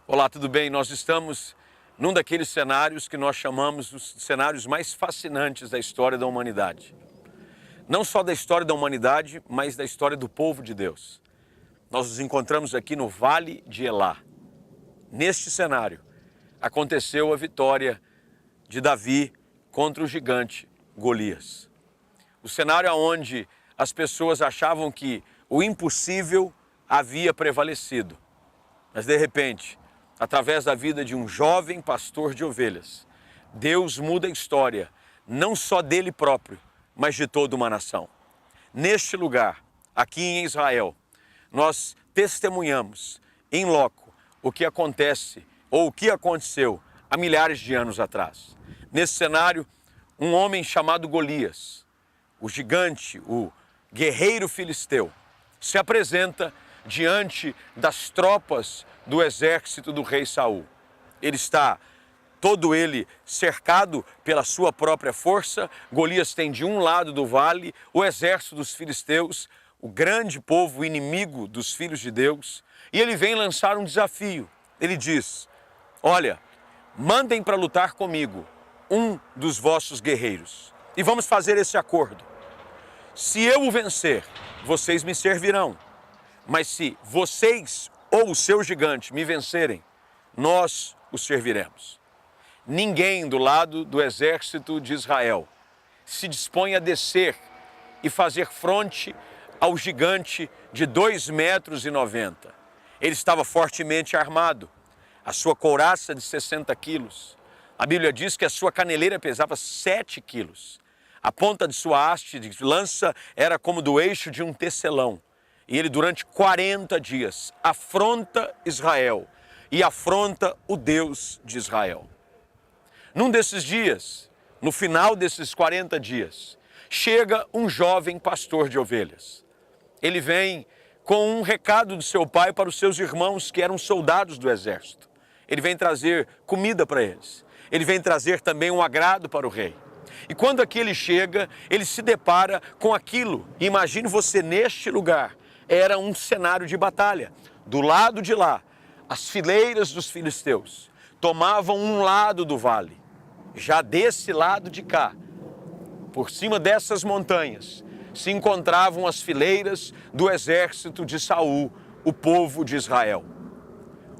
Olá, tudo bem? Nós estamos num daqueles cenários que nós chamamos os cenários mais fascinantes da história da humanidade. Não só da história da humanidade, mas da história do povo de Deus. Nós nos encontramos aqui no Vale de Elá. Neste cenário, aconteceu a vitória de Davi contra o gigante Golias. O cenário onde as pessoas achavam que o impossível havia prevalecido. Mas de repente, através da vida de um jovem pastor de ovelhas, Deus muda a história, não só dele próprio, mas de toda uma nação. Neste lugar, aqui em Israel, nós testemunhamos em loco o que acontece ou o que aconteceu há milhares de anos atrás. Nesse cenário, um homem chamado Golias, o gigante, o guerreiro filisteu, se apresenta diante das tropas do exército do rei Saul. Ele está todo ele cercado pela sua própria força. Golias tem de um lado do vale o exército dos filisteus, o grande povo inimigo dos filhos de Deus, e ele vem lançar um desafio. Ele diz: olha, mandem para lutar comigo um dos vossos guerreiros e vamos fazer esse acordo. Se eu o vencer, vocês me servirão. Mas se vocês ou o seu gigante me vencerem, nós o serviremos. Ninguém do lado do exército de Israel se dispõe a descer e fazer fronte ao gigante de 2,90 metros. Ele estava fortemente armado, a sua couraça de 60 quilos. A Bíblia diz que a sua caneleira pesava 7 quilos. A ponta de sua haste de lança era como do eixo de um tecelão. E ele, durante 40 dias, afronta Israel e afronta o Deus de Israel. Num desses dias, no final desses 40 dias, chega um jovem pastor de ovelhas. Ele vem com um recado do seu pai para os seus irmãos que eram soldados do exército. Ele vem trazer comida para eles. Ele vem trazer também um agrado para o rei. E quando aqui ele chega, ele se depara com aquilo. Imagine você neste lugar. Era um cenário de batalha. Do lado de lá, as fileiras dos filisteus tomavam um lado do vale. Já desse lado de cá, por cima dessas montanhas, se encontravam as fileiras do exército de Saul, o povo de Israel.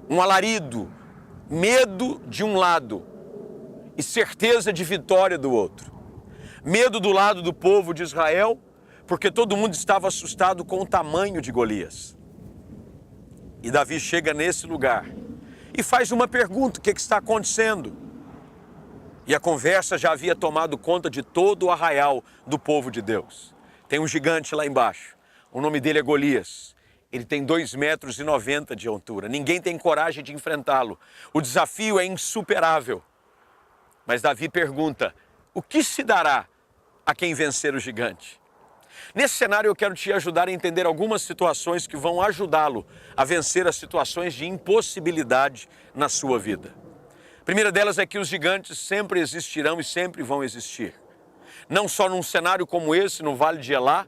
Um alarido, medo de um lado e certeza de vitória do outro. Medo do lado do povo de Israel, porque todo mundo estava assustado com o tamanho de Golias. E Davi chega nesse lugar e faz uma pergunta: o que está acontecendo? E a conversa já havia tomado conta de todo o arraial do povo de Deus. Tem um gigante lá embaixo, o nome dele é Golias. Ele tem 2,90 metros de altura. Ninguém tem coragem de enfrentá-lo. O desafio é insuperável. Mas Davi pergunta: o que se dará a quem vencer o gigante? Nesse cenário eu quero te ajudar a entender algumas situações que vão ajudá-lo a vencer as situações de impossibilidade na sua vida. A primeira delas é que os gigantes sempre existirão e sempre vão existir. Não só num cenário como esse, no Vale de Elá,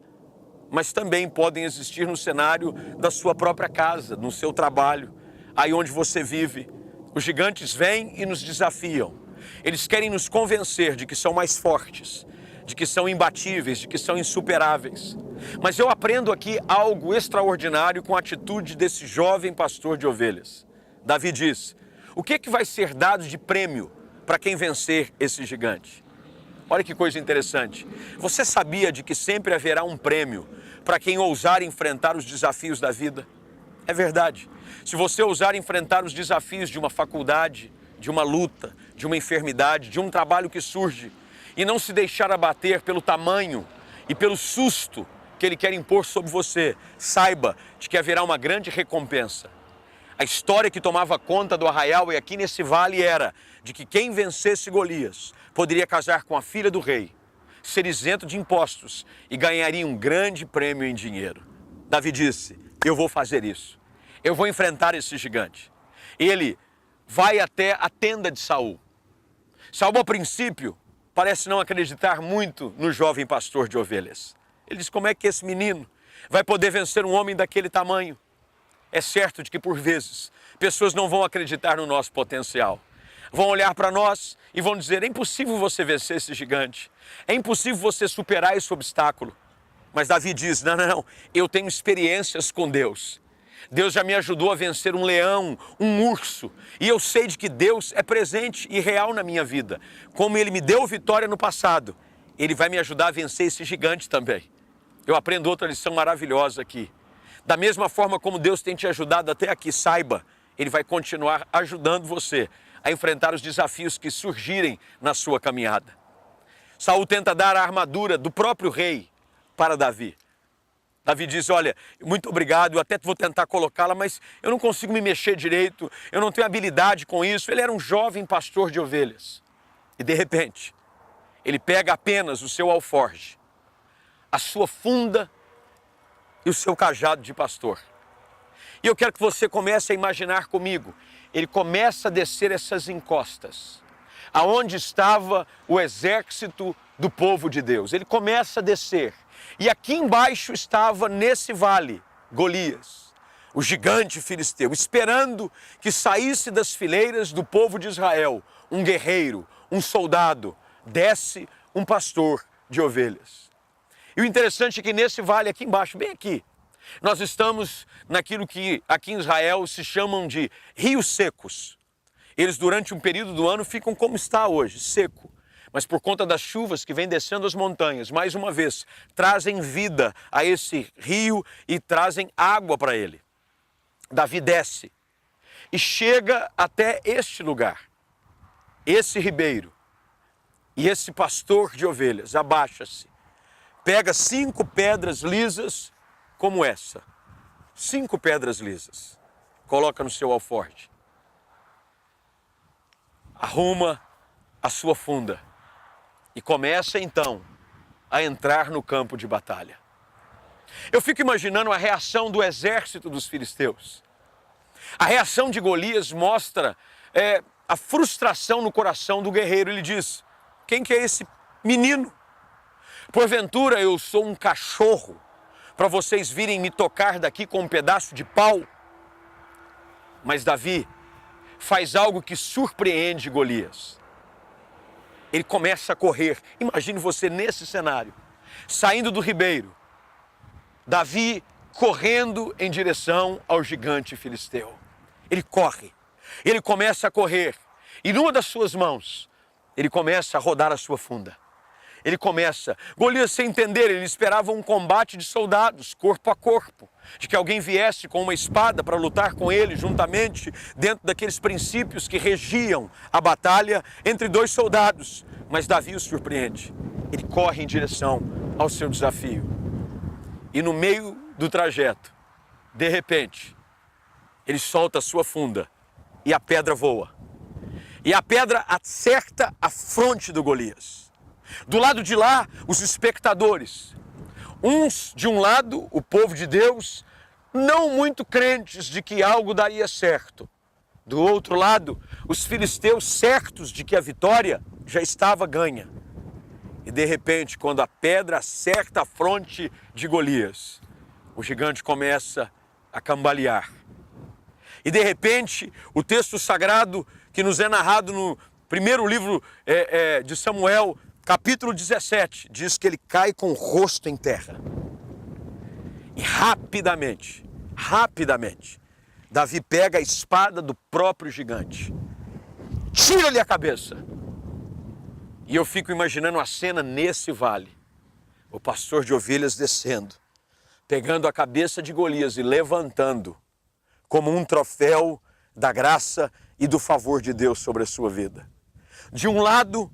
mas também podem existir no cenário da sua própria casa, no seu trabalho, aí onde você vive. Os gigantes vêm e nos desafiam. Eles querem nos convencer de que são mais fortes, de que são imbatíveis, de que são insuperáveis. Mas eu aprendo aqui algo extraordinário com a atitude desse jovem pastor de ovelhas. Davi diz: o que vai ser dado de prêmio para quem vencer esse gigante? Olha que coisa interessante. Você sabia de que sempre haverá um prêmio para quem ousar enfrentar os desafios da vida? É verdade. Se você ousar enfrentar os desafios de uma faculdade, de uma luta, de uma enfermidade, de um trabalho que surge, e não se deixar abater pelo tamanho e pelo susto que ele quer impor sobre você, saiba de que haverá uma grande recompensa. A história que tomava conta do arraial e aqui nesse vale era de que quem vencesse Golias poderia casar com a filha do rei, ser isento de impostos e ganharia um grande prêmio em dinheiro. Davi disse: eu vou fazer isso. Eu vou enfrentar esse gigante. Ele vai até a tenda de Saul. Saul, a princípio, parece não acreditar muito no jovem pastor de ovelhas. Ele diz: como é que esse menino vai poder vencer um homem daquele tamanho? É certo de que por vezes pessoas não vão acreditar no nosso potencial. Vão olhar para nós e vão dizer: é impossível você vencer esse gigante. É impossível você superar esse obstáculo. Mas Davi diz: não, eu tenho experiências com Deus. Deus já me ajudou a vencer um leão, um urso. E eu sei de que Deus é presente e real na minha vida. Como Ele me deu vitória no passado, Ele vai me ajudar a vencer esse gigante também. Eu aprendo outra lição maravilhosa aqui. Da mesma forma como Deus tem te ajudado até aqui, saiba, Ele vai continuar ajudando você a enfrentar os desafios que surgirem na sua caminhada. Saul tenta dar a armadura do próprio rei para Davi. Davi diz: olha, muito obrigado, eu até vou tentar colocá-la, mas eu não consigo me mexer direito, eu não tenho habilidade com isso. Ele era um jovem pastor de ovelhas. E de repente, ele pega apenas o seu alforje, a sua funda e o seu cajado de pastor. E eu quero que você comece a imaginar comigo. Ele começa a descer essas encostas, aonde estava o exército do povo de Deus. Ele começa a descer. E aqui embaixo estava, nesse vale, Golias, o gigante filisteu, esperando que saísse das fileiras do povo de Israel um guerreiro, um soldado, desce um pastor de ovelhas. E o interessante é que nesse vale aqui embaixo, bem aqui, nós estamos naquilo que aqui em Israel se chamam de rios secos. Eles durante um período do ano ficam como está hoje, seco. Mas por conta das chuvas que vêm descendo as montanhas, mais uma vez, trazem vida a esse rio e trazem água para ele. Davi desce e chega até este lugar, esse ribeiro. E esse pastor de ovelhas abaixa-se, pega 5 pedras lisas como essa. 5 pedras lisas. Coloca no seu alforje. Arruma a sua funda. E começa então a entrar no campo de batalha. Eu fico imaginando a reação do exército dos filisteus. A reação de Golias mostra a frustração no coração do guerreiro. Ele diz: quem que é esse menino? Porventura eu sou um cachorro para vocês virem me tocar daqui com um pedaço de pau? Mas Davi faz algo que surpreende Golias. Ele começa a correr. Imagine você nesse cenário, saindo do ribeiro, Davi correndo em direção ao gigante filisteu. Ele corre, ele começa a correr, e numa das suas mãos, ele começa a rodar a sua funda. Golias, sem entender, ele esperava um combate de soldados, corpo a corpo, de que alguém viesse com uma espada para lutar com ele juntamente, dentro daqueles princípios que regiam a batalha entre 2 soldados. Mas Davi o surpreende. Ele corre em direção ao seu desafio. E no meio do trajeto, de repente, ele solta a sua funda e a pedra voa. E a pedra acerta a fronte do Golias. Do lado de lá, os espectadores. Uns, de um lado, o povo de Deus, não muito crentes de que algo daria certo. Do outro lado, os filisteus certos de que a vitória já estava ganha. E de repente, quando a pedra acerta a fronte de Golias, o gigante começa a cambalear. E de repente, o texto sagrado que nos é narrado no primeiro livro de Samuel, capítulo 17, diz que ele cai com o rosto em terra. E rapidamente, Davi pega a espada do próprio gigante, tira-lhe a cabeça. E eu fico imaginando a cena nesse vale. O pastor de ovelhas descendo, pegando a cabeça de Golias e levantando como um troféu da graça e do favor de Deus sobre a sua vida. De um lado,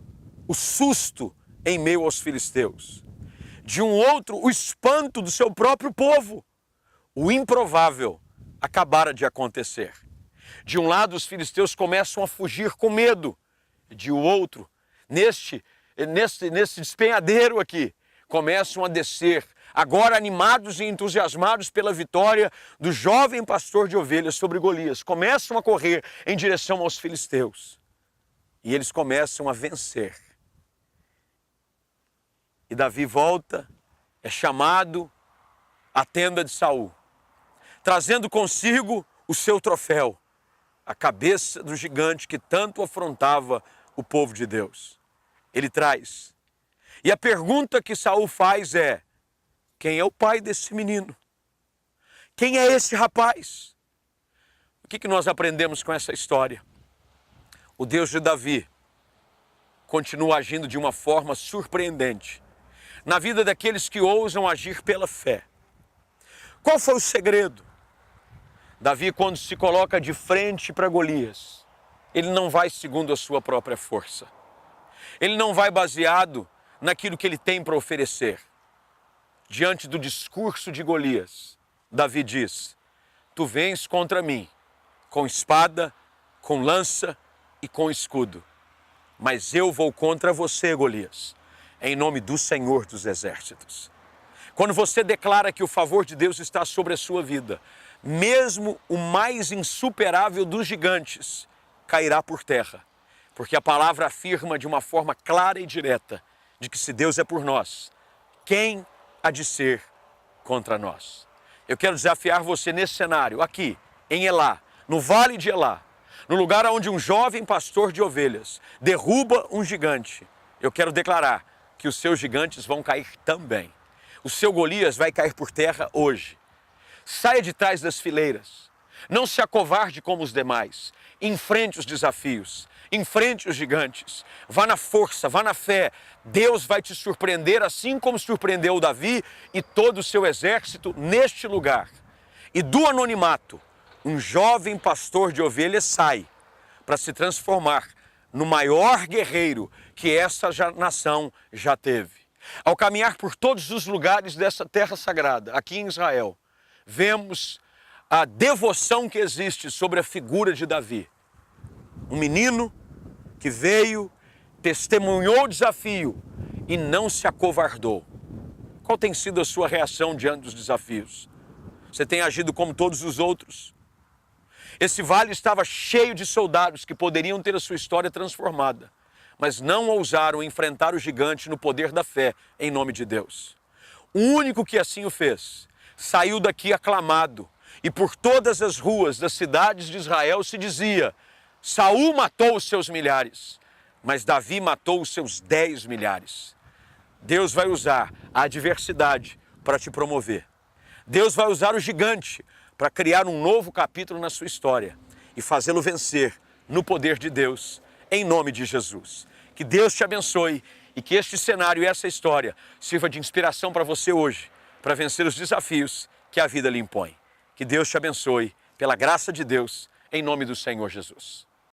o susto em meio aos filisteus. De um outro, o espanto do seu próprio povo. O improvável acabara de acontecer. De um lado, os filisteus começam a fugir com medo. De outro, nesse despenhadeiro aqui, começam a descer, agora animados e entusiasmados pela vitória do jovem pastor de ovelhas sobre Golias. Começam a correr em direção aos filisteus. E eles começam a vencer. E Davi volta, é chamado à tenda de Saul. trazendo consigo o seu troféu, a cabeça do gigante que tanto afrontava o povo de Deus. Ele traz. E a pergunta que Saul faz é: quem é o pai desse menino? Quem é esse rapaz? O que nós aprendemos com essa história? O Deus de Davi continua agindo de uma forma surpreendente na vida daqueles que ousam agir pela fé. Qual foi o segredo? Davi, quando se coloca de frente para Golias, ele não vai segundo a sua própria força. Ele não vai baseado naquilo que ele tem para oferecer. Diante do discurso de Golias, Davi diz: tu vens contra mim com espada, com lança e com escudo. Mas eu vou contra você, Golias, em nome do Senhor dos Exércitos. Quando você declara que o favor de Deus está sobre a sua vida, mesmo o mais insuperável dos gigantes cairá por terra, porque a palavra afirma de uma forma clara e direta de que se Deus é por nós, quem há de ser contra nós? Eu quero desafiar você nesse cenário, aqui, em Elá, no Vale de Elá, no lugar onde um jovem pastor de ovelhas derruba um gigante. Eu quero declarar que os seus gigantes vão cair também. O seu Golias vai cair por terra hoje. Saia de trás das fileiras. Não se acovarde como os demais. Enfrente os desafios. Enfrente os gigantes. Vá na força, vá na fé. Deus vai te surpreender assim como surpreendeu Davi e todo o seu exército neste lugar. E do anonimato, um jovem pastor de ovelhas sai para se transformar no maior guerreiro que essa nação já teve. Ao caminhar por todos os lugares dessa terra sagrada, aqui em Israel, vemos a devoção que existe sobre a figura de Davi. Um menino que veio, testemunhou o desafio e não se acovardou. Qual tem sido a sua reação diante dos desafios? Você tem agido como todos os outros? Esse vale estava cheio de soldados que poderiam ter a sua história transformada, mas não ousaram enfrentar o gigante no poder da fé em nome de Deus. O único que assim o fez, saiu daqui aclamado, e por todas as ruas das cidades de Israel se dizia: Saul matou os seus milhares, mas Davi matou os seus 10 milhares. Deus vai usar a adversidade para te promover. Deus vai usar o gigante para criar um novo capítulo na sua história e fazê-lo vencer no poder de Deus, em nome de Jesus. Que Deus te abençoe e que este cenário e essa história sirva de inspiração para você hoje, para vencer os desafios que a vida lhe impõe. Que Deus te abençoe, pela graça de Deus, em nome do Senhor Jesus.